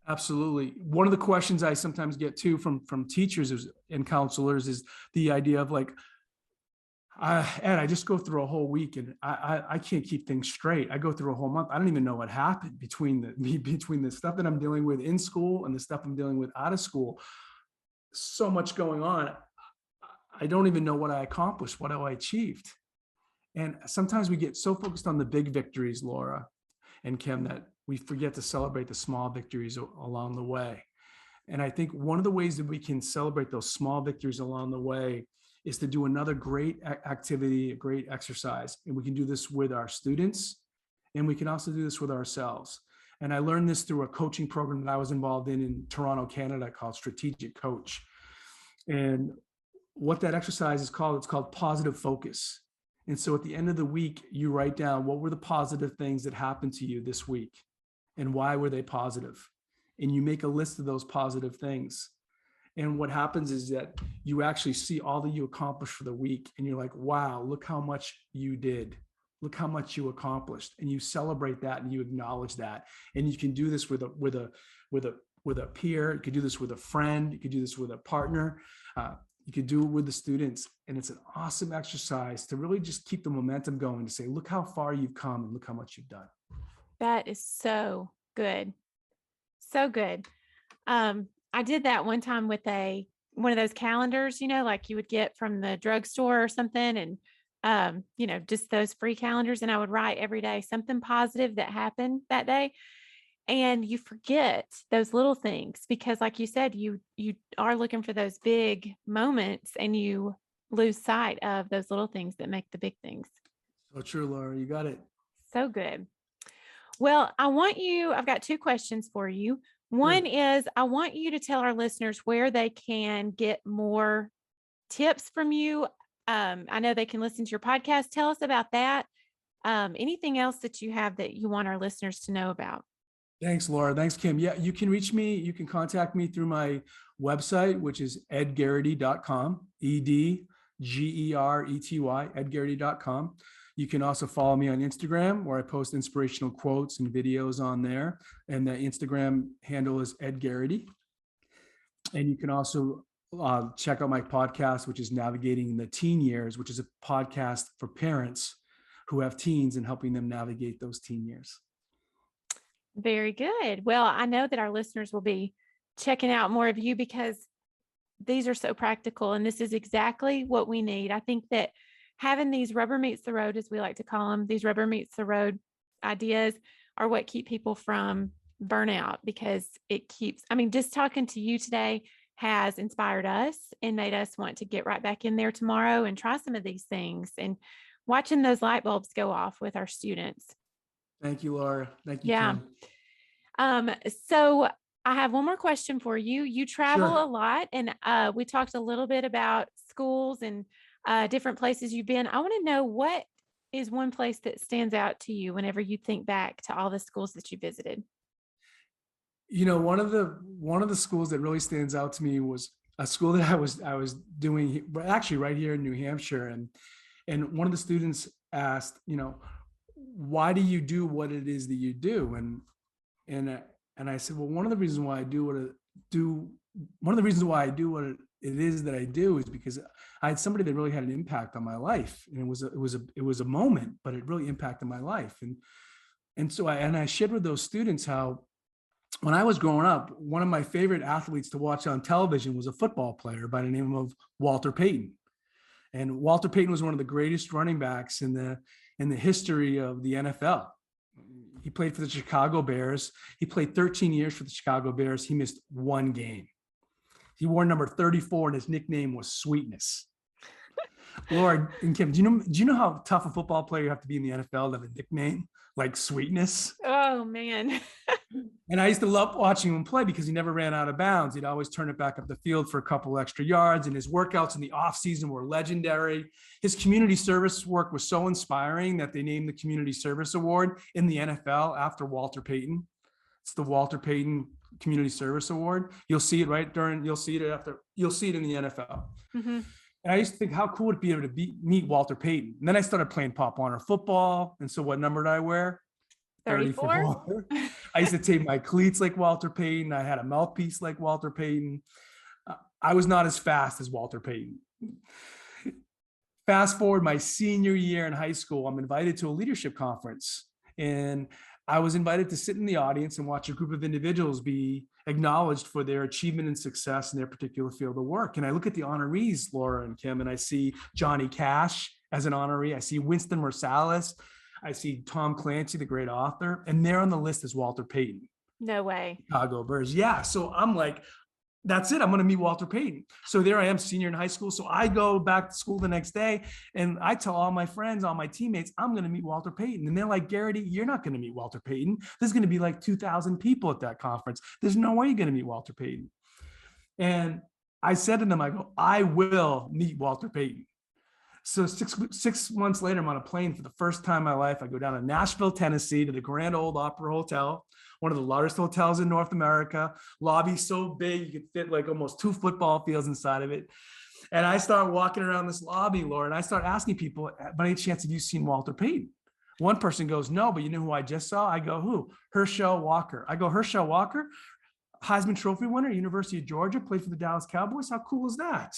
Absolutely. One of the questions I sometimes get too from teachers and counselors is the idea of like, Ed, I just go through a whole week and I can't keep things straight. I go through a whole month. I don't even know what happened between the stuff that I'm dealing with in school and the stuff I'm dealing with out of school. So much going on. I don't even know what I accomplished, what I achieved. And sometimes we get so focused on the big victories, Laura and Kim, that we forget to celebrate the small victories along the way. And I think one of the ways that we can celebrate those small victories along the way is to do another great activity, a great exercise. And we can do this with our students, and we can also do this with ourselves. And I learned this through a coaching program that I was involved in Toronto, Canada, called Strategic Coach. And what that exercise is called, it's called positive focus. And so at the end of the week, you write down, what were the positive things that happened to you this week and why were they positive? And you make a list of those positive things. And what happens is that you actually see all that you accomplished for the week, and you're like, wow, look how much you did. Look how much you accomplished. And you celebrate that and you acknowledge that. And you can do this with a peer. You could do this with a friend. You could do this with a partner. You could do it with the students. And it's an awesome exercise to really just keep the momentum going, to say, look how far you've come and look how much you've done. That is so good. So good. I did that one time with one of those calendars, like you would get from the drugstore or something. And, just those free calendars. And I would write every day something positive that happened that day. And you forget those little things because, like you said, you are looking for those big moments and you lose sight of those little things that make the big things. So true, Laura. You got it. So good. Well, I've got 2 questions for you. One is, I want you to tell our listeners where they can get more tips from you I know they can listen to your podcast. Tell us about that. Anything else that you have that you want our listeners to know about? Thanks, Laura. Thanks, Kim. Yeah, you can reach me. You can contact me through my website, which is edgerety.com, EDGERETY, edgerety.com. You can also follow me on Instagram, where I post inspirational quotes and videos on there. And the Instagram handle is Ed Gerety. And you can also check out my podcast, which is Navigating the Teen Years, which is a podcast for parents who have teens and helping them navigate those teen years. Very good. Well, I know that our listeners will be checking out more of you because these are so practical, and this is exactly what we need. I think that having these rubber meets the road, as we like to call them, these rubber meets the road ideas are what keep people from burnout, because it keeps, just talking to you today has inspired us and made us want to get right back in there tomorrow and try some of these things, and watching those light bulbs go off with our students. Thank you, Laura. Thank you, Yeah. Kim. So I have one more question for you. You travel Sure. a lot, and we talked a little bit about schools and different places you've been. I want to know, what is one place that stands out to you whenever you think back to all the schools that you visited? One of the schools that really stands out to me was a school that I was doing actually right here in New Hampshire, and one of the students asked, why do you do what it is that you do? And I said, well, one of the reasons why I do what it is that I do is because I had somebody that really had an impact on my life, and it was a moment, but it really impacted my life. And so I shared with those students how, when I was growing up, one of my favorite athletes to watch on television was a football player by the name of Walter Payton. And Walter Payton was one of the greatest running backs in the history of the NFL. He played for the Chicago Bears. He played 13 years for the Chicago Bears. He missed one game. He wore number 34, and his nickname was Sweetness. Laura and Kim, do you know how tough a football player you have to be in the NFL to have a nickname like Sweetness? Oh, man. And I used to love watching him play because he never ran out of bounds. He'd always turn it back up the field for a couple extra yards, and his workouts in the offseason were legendary. His community service work was so inspiring that they named the Community Service Award in the NFL after Walter Payton. It's the Walter Payton Community Service Award. You'll see it you'll see it in the NFL. Mm-hmm. And I used to think, how cool would it be able to meet Walter Payton? And then I started playing Pop Warner football. And so what number did I wear? 34. I used to tape my cleats like Walter Payton. I had a mouthpiece like Walter Payton. I was not as fast as Walter Payton. Fast forward my senior year in high school, I'm invited to a leadership conference. And I was invited to sit in the audience and watch a group of individuals be acknowledged for their achievement and success in their particular field of work. And I look at the honorees, Laura and Kim, and I see Johnny Cash as an honoree. I see Winston Marsalis. I see Tom Clancy, the great author, and there on the list is Walter Payton. No way. Chicago Bears. Yeah. So I'm like, that's it. I'm going to meet Walter Payton. So there I am, senior in high school. So I go back to school the next day, and I tell all my friends, all my teammates, I'm going to meet Walter Payton. And they're like, Gerety, you're not going to meet Walter Payton. There's going to be like 2,000 people at that conference. There's no way you're going to meet Walter Payton. And I said to them, I go, I will meet Walter Payton. So six months later, I'm on a plane for the first time in my life. I go down to Nashville, Tennessee, to the Grand Ole Opry Hotel, one of the largest hotels in North America. Lobby so big, you could fit like almost 2 football fields inside of it. And I start walking around this lobby, Laura, and I start asking people, by any chance, have you seen Walter Payton? One person goes, no, but you know who I just saw? I go, who? Herschel Walker. I go, Herschel Walker, Heisman Trophy winner, University of Georgia, played for the Dallas Cowboys. How cool is that?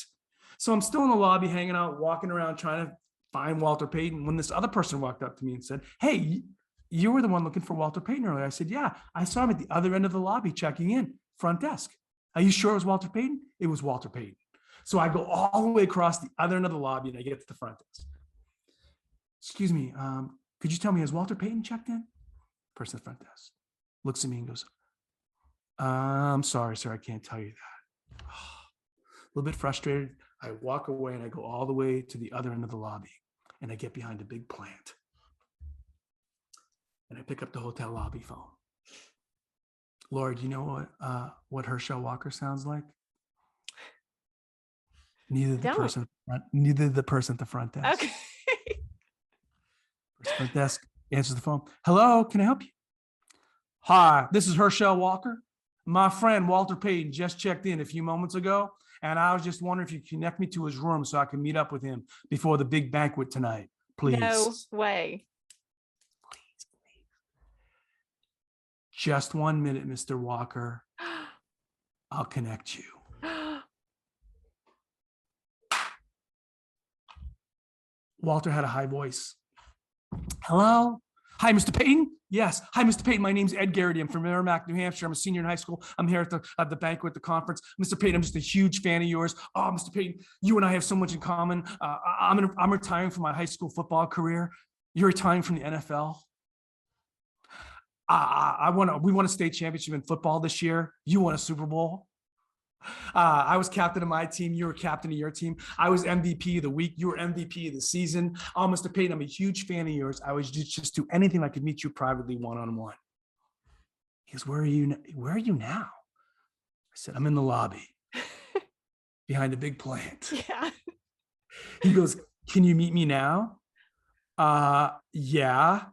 So I'm still in the lobby, hanging out, walking around, trying to find Walter Payton, when this other person walked up to me and said, hey, you were the one looking for Walter Payton earlier. I said, yeah, I saw him at the other end of the lobby checking in, front desk. Are you sure it was Walter Payton? It was Walter Payton. So I go all the way across the other end of the lobby, and I get to the front desk. Excuse me, could you tell me, has Walter Payton checked in? Person at the front desk looks at me and goes, I'm sorry, sir, I can't tell you that. A little bit frustrated, I walk away and I go all the way to the other end of the lobby, and I get behind a big plant. And I pick up the hotel lobby phone. Laura, do you know what Herschel Walker sounds like? Neither the person at the front desk. Okay. Person front desk answers the phone. Hello, can I help you? Hi, this is Herschel Walker. My friend Walter Payton just checked in a few moments ago, and I was just wondering if you could connect me to his room so I can meet up with him before the big banquet tonight. Please. No way. Please. Just 1 minute, Mr. Walker. I'll connect you. Walter had a high voice. Hello? Hi, Mr. Payton? Yes. Hi, Mr. Payton. My name's Ed Gerety. I'm from Merrimack, New Hampshire. I'm a senior in high school. I'm here at the banquet, the conference. Mr. Payton, I'm just a huge fan of yours. Oh, Mr. Payton, you and I have so much in common. I'm retiring from my high school football career. You're retiring from the NFL. We won a state championship in football this year. You won a Super Bowl. I was captain of my team. You were captain of your team. I was MVP of the week. You were MVP of the season. Oh, Mr. Payton, I'm a huge fan of yours. I was just do anything I could meet you privately one-on-one. He goes, where are you now? I said, I'm in the lobby behind a big plant. Yeah. He goes, can you meet me now? Yeah.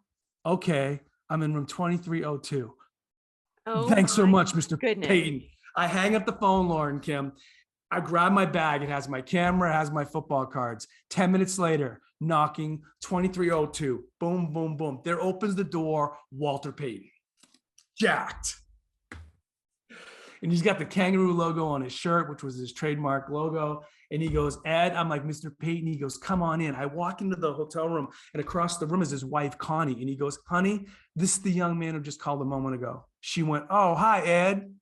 Okay. I'm in room 2302. Oh, thanks so much, Mr. goodness. Payton. I hang up the phone, Lauren Kim. I grab my bag. It has my camera, it has my football cards. 10 minutes later, knocking, 2302. Boom, boom, boom. There opens the door, Walter Payton. Jacked. And he's got the kangaroo logo on his shirt, which was his trademark logo. And he goes, Ed, I'm like, Mr. Payton. He goes, come on in. I walk into the hotel room, and across the room is his wife, Connie. And he goes, honey, this is the young man who just called a moment ago. She went, oh, hi, Ed.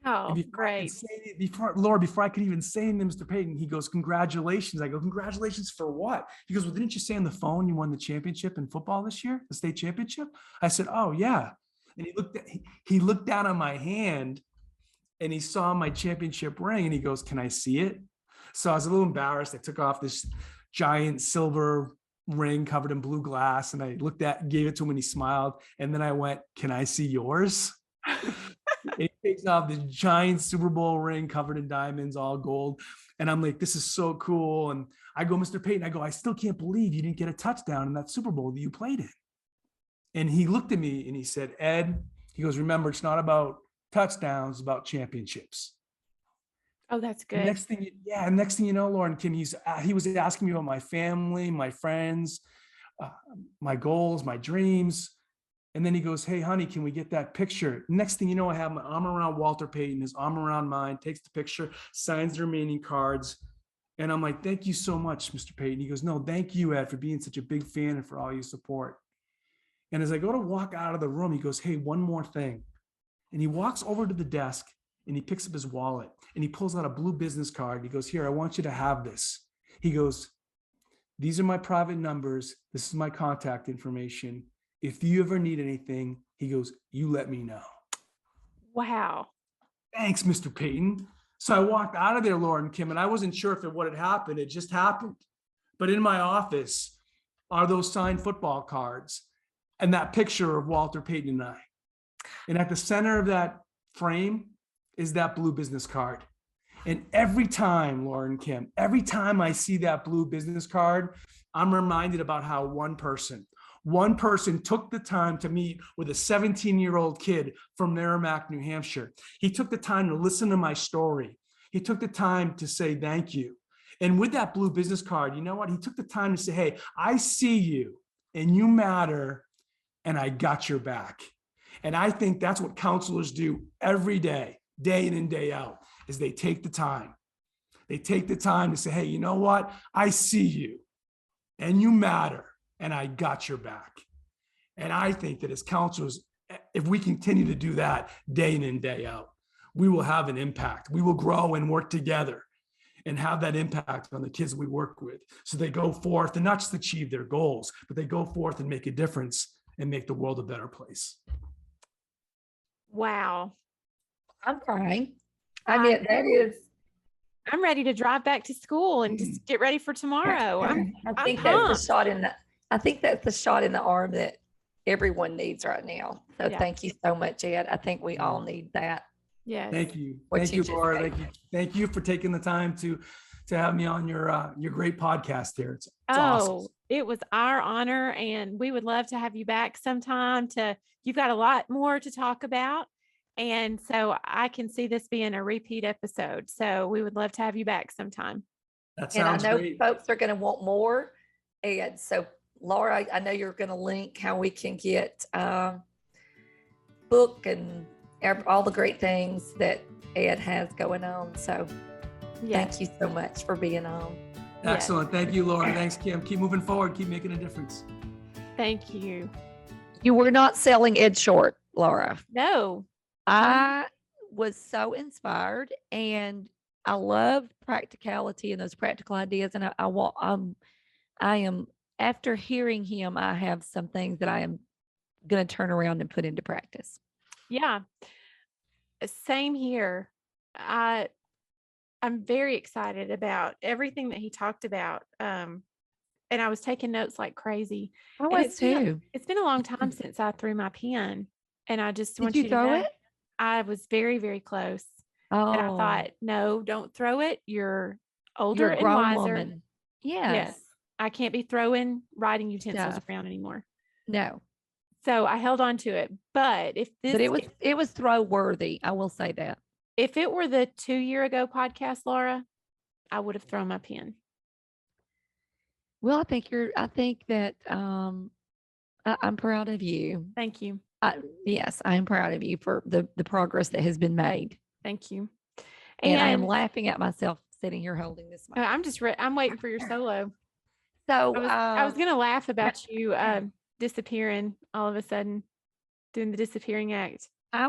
Oh, great. Before I could even say anything, Mr. Payton, he goes, congratulations. I go, congratulations for what? He goes, well, didn't you say on the phone you won the championship in football this year, the state championship? I said, oh, yeah. And he looked down on my hand, and he saw my championship ring, and he goes, can I see it? So I was a little embarrassed. I took off this giant silver ring covered in blue glass, and I gave it to him, and he smiled. And then I went, can I see yours? He takes off this giant Super Bowl ring covered in diamonds, all gold. And I'm like, this is so cool. And I go, Mr. Payton, I still can't believe you didn't get a touchdown in that Super Bowl that you played in. And he looked at me and he said, Ed, he goes, remember, it's not about touchdowns, it's about championships. Oh, that's good. And next thing you know, Lauren Kim, he was asking me about my family, my friends, my goals, my dreams. And then he goes, hey, honey, can we get that picture? Next thing you know, I have my arm around Walter Payton, his arm around mine, takes the picture, signs the remaining cards. And I'm like, thank you so much, Mr. Payton. He goes, no, thank you, Ed, for being such a big fan and for all your support. And as I go to walk out of the room, he goes, hey, one more thing. And he walks over to the desk and he picks up his wallet and he pulls out a blue business card. He goes, here, I want you to have this. He goes, these are my private numbers. This is my contact information. If you ever need anything, he goes, you let me know. Wow. Thanks, Mr. Payton. So I walked out of there, Lauren Kim, and I wasn't sure if what had happened. It just happened. But in my office are those signed football cards and that picture of Walter Payton and I. And at the center of that frame is that blue business card. And every time, Lauren Kim, every time I see that blue business card, I'm reminded about how one person took the time to meet with a 17-year-old kid from Merrimack, New Hampshire. He took the time to listen to my story. He took the time to say thank you. And with that blue business card, you know what? He took the time to say, hey, I see you and you matter and I got your back. And I think that's what counselors do every day, day in and day out, is they take the time. They take the time to say, hey, you know what? I see you and you matter. And I got your back. And I think that as counselors, if we continue to do that day in and day out, we will have an impact. We will grow and work together and have that impact on the kids we work with. So they go forth and not just achieve their goals, but they go forth and make a difference and make the world a better place. Wow. I'm crying. I mean, that is. I'm ready to drive back to school and just get ready for tomorrow. I think that's the shot in the. I think that's the shot in the arm that everyone needs right now. So thank you so much, Ed. I think we all need that. Yes. Thank you. What Thank you you, just Laura. gave Thank you. Thank you for taking the time to have me on your great podcast here. It's awesome. Oh, it was our honor, and we would love to have you back sometime. You've got a lot more to talk about, and so I can see this being a repeat episode. So we would love to have you back sometime. That And I sounds know great. folks are going to want more. And so, Laura, I know you're going to link how we can get book and all the great things that Ed has going on. So Yes. thank you so much for being on. Excellent. Thank you, Laura. Thanks, Kim. Keep moving forward. Keep making a difference. Thank you. You were not selling Ed short, Laura. No. I was so inspired, and I love practicality and those practical ideas. And I am, after hearing him, I have some things that I am going to turn around and put into practice. Yeah. Same here. I'm very excited about everything that he talked about. And I was taking notes like crazy. I And was too. It's been a long time since I threw my pen, and I just want Did you to throw know, it? I was very, very close. Oh, And I thought, no, don't throw it. You're older you're a and grown wiser. woman. Yes. I can't be throwing writing utensils Stuff. around anymore. No, So I held on to it. But but it was throw worthy. I will say that. if it were the 2 year ago podcast, Laura, I would have thrown my pen. Well, I think that I'm proud of you. Thank you. Yes, I am proud of you for the progress that has been made. Thank you. And I am laughing at myself sitting here holding this mic. I'm waiting for your solo. So I was going to laugh about you disappearing all of a sudden, doing the disappearing act. I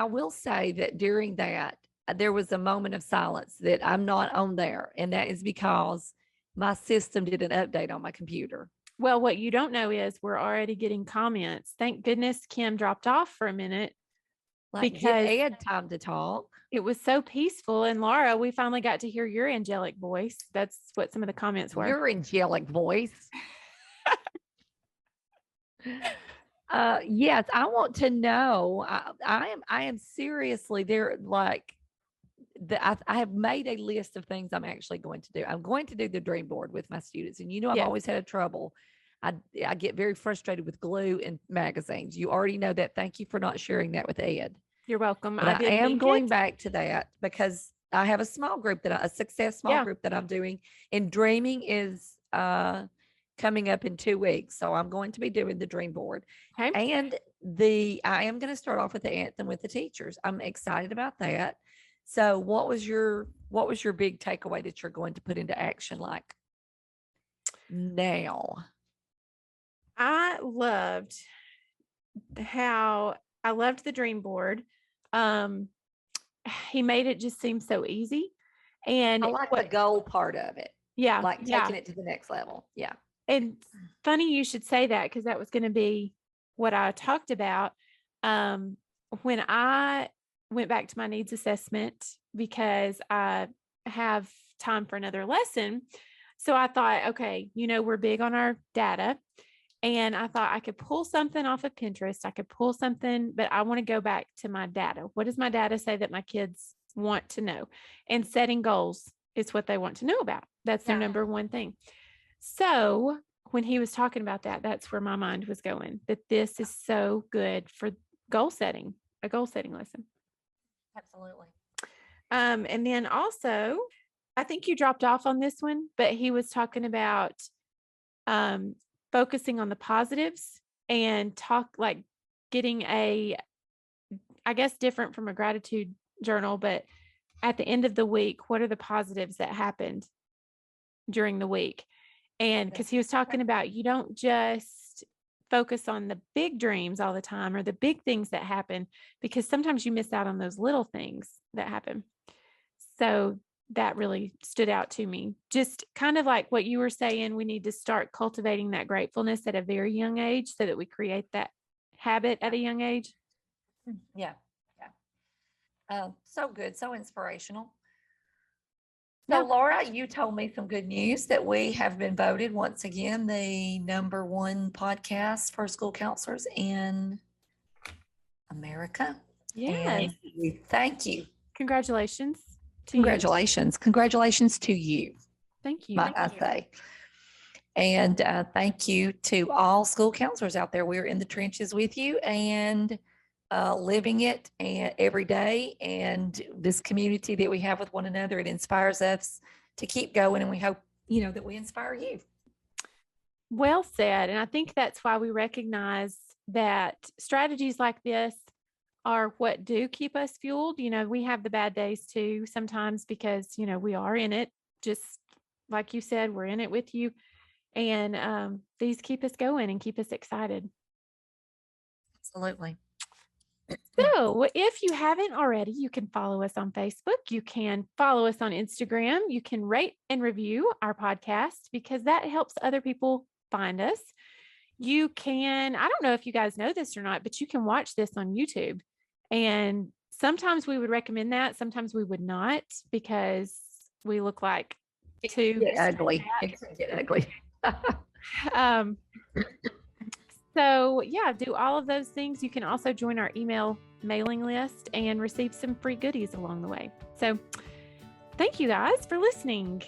will say that during that, there was a moment of silence that I'm not on there. And that is because my system did an update on my computer. Well, what you don't know is we're already getting comments. Thank goodness Kim dropped off for a minute. Like, because give Ed time to talk. It was so peaceful. And Laura, we finally got to hear your angelic voice. That's what some of the comments were. Your angelic voice. Yes, I want to know. I am seriously there. Like, I have made a list of things I'm actually going to do. I'm going to do the dream board with my students, and I've always had trouble. I get very frustrated with glue and magazines. You already know that. Thank you for not sharing that with Ed. You're welcome. But I am going back to that because I have a small group a success small group that I'm doing, and dreaming is coming up in 2 weeks. So I'm going to be doing the dream board. Okay. And I am going to start off with the anthem with the teachers. I'm excited about that. So what was your big takeaway that you're going to put into action like now? I loved the dream board. He made it just seem so easy. And I like the goal part of it. Yeah. Like taking it to the next level. Yeah. And funny you should say that, because that was going to be what I talked about. When I went back to my needs assessment, because I have time for another lesson. So I thought, okay, we're big on our data. And I thought I could pull something off of Pinterest. I could pull something, but I want to go back to my data. What does my data say that my kids want to know? And setting goals is what they want to know about. That's their number one thing. So when he was talking about that, that's where my mind was going, that this is so good for goal setting, a goal setting lesson. Absolutely. And then also, I think you dropped off on this one, but he was talking about focusing on the positives and getting I guess different from a gratitude journal, but at the end of the week, what are the positives that happened during the week? And because he was talking about, you don't just focus on the big dreams all the time or the big things that happen, because sometimes you miss out on those little things that happen. So that really stood out to me. Just kind of like what you were saying, we need to start cultivating that gratefulness at a very young age so that we create that habit at a young age. Yeah. Yeah. So good. So inspirational. So Laura, you told me some good news that we have been voted once again the #1 podcast for school counselors in America. Yes. And thank you. Congratulations. To you. Congratulations. Congratulations to you, Thank you. might I say. And thank you to all school counselors out there. We're in the trenches with you and living it every day. And this community that we have with one another, it inspires us to keep going. And we hope, that we inspire you. Well said. And I think that's why we recognize that strategies like this are what do keep us fueled. We have the bad days too sometimes because, we are in it. Just like you said, we're in it with you. And these keep us going and keep us excited. Absolutely. So if you haven't already, you can follow us on Facebook. You can follow us on Instagram. You can rate and review our podcast because that helps other people find us. You can, I don't know if you guys know this or not, but you can watch this on YouTube. And sometimes we would recommend that. Sometimes we would not because we look like two. Ugly. It can get ugly. So yeah, do all of those things. You can also join our email mailing list and receive some free goodies along the way. So thank you guys for listening.